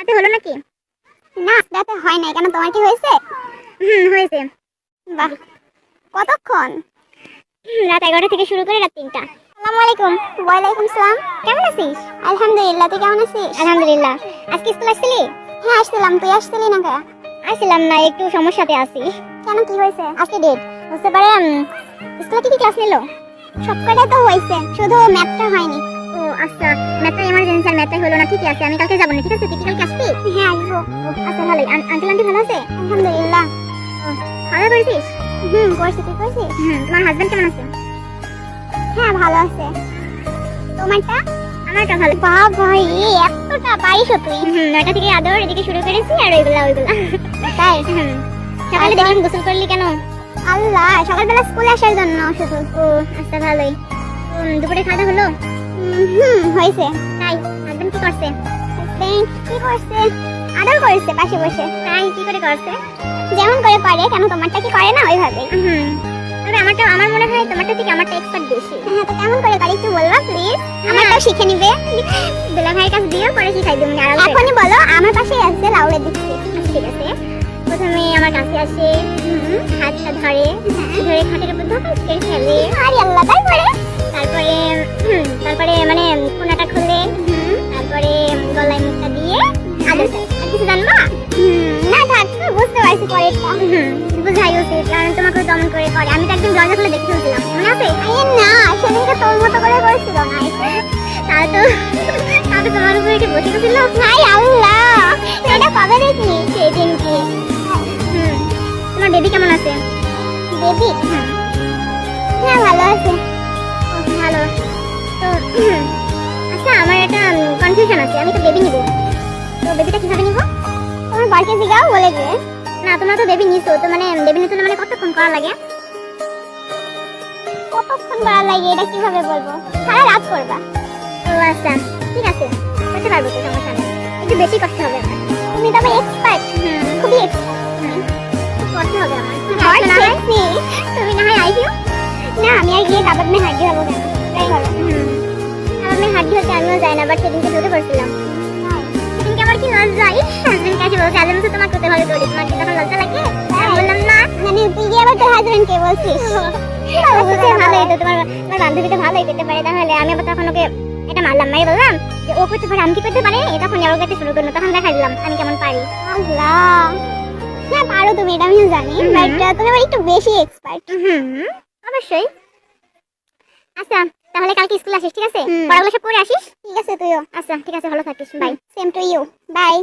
রাতে হলো নাকি? না রাতে হয় নাই, কেন তোমার কি হয়েছে? হয়েছে। বাহ, কতক্ষণ? রাত 11টা থেকে শুরু করে রাত 3টা। আসসালামু আলাইকুম। ওয়ালাইকুম সালাম। কেমন আছিস? আলহামদুলিল্লাহ, তুই কেমন আছিস? আলহামদুলিল্লাহ। আজকে স্কুল আসছিলি? হ্যাঁ আসছিলাম, তুই আসছিলি না কে? আসছিলাম না, একটু সমস্যাতে আছি। কেন, কি হয়েছে? আজকে ডেট বুঝতে পারে। স্কুলে কি কি ক্লাস নিলো? সবকটাই তো হয়েছে, শুধু ম্যাথটা হয়নি। ও আচ্ছা, ম্যাথটা এমার্জেন্সি আর ম্যাথটাই হলো না। ঠিকই আছে, আমি কালকে যাবো না, ঠিক আছে? তুই কি কালকে আসবি? হ্যাঁ আসবো। আচ্ছা ভালোই। আঙ্কেল আন্টি ভালো আছে? আলহামদুলিল্লাহ। খাওয়া করেছিস? করছি, তুই করছিস? তোমার হাজবেন্ড কেমন আছে? হ্যাঁ ভালো আছে। তোমারটা? আমারটা ভালো। বাবা এতটা পারিস তুই? 9টা থেকে আদর এদিকে শুরু করেছি আর ওইগুলা তাই? সকালে দেখলাম গোসল করলি কেন? আল্লাহ, সকালবেলা স্কুলে আসার জন্য শুধু। ও আচ্ছা ভালোই। দুপুরে খাওয়া হলো? হয়েছে। তাই হাজবেন্ড কি করছে? কি করছে? আদর করছে পাশে বসে। তাই কি করে করছে? যেমন করে পারে, কেন তোমারটা কি করে না ওইভাবে? তবে আমার মনে হয় তোমারটা থেকে আমারটা এক্সপার্ট বেশি। হ্যাঁ, তো কেমন করে করে একটু বলবা প্লিজ? আমারটাও শিখে নিবে। দুলা ভাইয়ের কাছে দিও, পরে শিখাই দেবো। এখনই বলো, আমার পাশেই আছে, লাউড়ে দিচ্ছি। ঠিক আছে। প্রথমে আমার কাছে আসে, হাতটা ধরে ধরে খাটের উপর ধপাস করে ফেলে। আরে আল্লাহ, তারপরে তারপরে মানে কোনাটা খুলে, তারপরে গলায় মুখটা দিয়ে আদর করে। আর কিছু জানবা? না থাক, বুঝতে পারছি পরেরটা। বুঝাই উচিত, কারণ তোমাকে দমন করে করে। আমি তো একদিন দরজা খুলে দেখে ফেলছিলাম, মনে আছে? আরে না, সেদিনকে তোর মতো করে করছিল না। তাও তো তোমার উপরে এসে বসে গেছিল। হাই আল্লাহ, এটা কবে দেখলি? সেদিন কি। তোমার বেবি কেমন আছে? বেবি? হ্যাঁ ভালো আছে। ভালো তো। আচ্ছা, আমার একটা কনফিউশন আছে। আমি তো বেবি নিব, তো বেবিটা কিভাবে নিব? তোমার বাড়িতে জিগাও, বলে দিবে। না, তোমরা তো বেবি নিছো, তো মানে বেবি নিতে হলে মানে কতক্ষণ করা লাগে? কতক্ষণ করা লাগে এটা কিভাবে বলবো? সারা রাত করবা। ও আচ্ছা, ঠিক আছে, করতে পারবো তো, সমস্যা নেই। একটু বেশি করতে হবে আমার। তুমি তবে এক্সপার্ট, খুবই এক্সপার্ট। করতে হবে আমার। তুমি না হয় আইসিও। না, আমি আর গিয়ে কাবাব মে হাড্ডি হবো কেন? তাই করো। আমি হাড্ডি হতে আমিও যাই না, বাট সেদিনকে ঢুকে পড়ছিলাম। সেদিনকে আমার কি লজ্জা! হাজবেন্ড কাছে বলছে আজ আমি তো তোমার করতে ভালো করি, তোমার কি তখন লজ্জা লাগে? বললাম না। মানে তুই গিয়ে আবার তোর হাজবেন্ড কে বলছিস? বলছে ভালোই তো, তোমার বান্ধবী তো ভালোই পেতে পারে। তাহলে আমি আবার তখন ওকে এটা মারলাম, মারি বললাম যে ও করতে পারে, আমি কি করতে পারি? তখন আবার করতে শুরু করলো, তখন দেখা দিলাম আমি কেমন পারি। আল্লাহ, হ্যাঁ পারো তুমি, এটা আমিও জানি, বাট তুমি আবার একটু বেশি এক্সপার্ট। অবশ্যই। আচ্ছা, তাহলে কালকে স্কুল আসিস, ঠিক আছে? পড়াগুলো সব করে আসিস। ঠিক আছে, তুইও। আচ্ছা ঠিক আছে, ভালো থাকিস, bye. Same to you, by.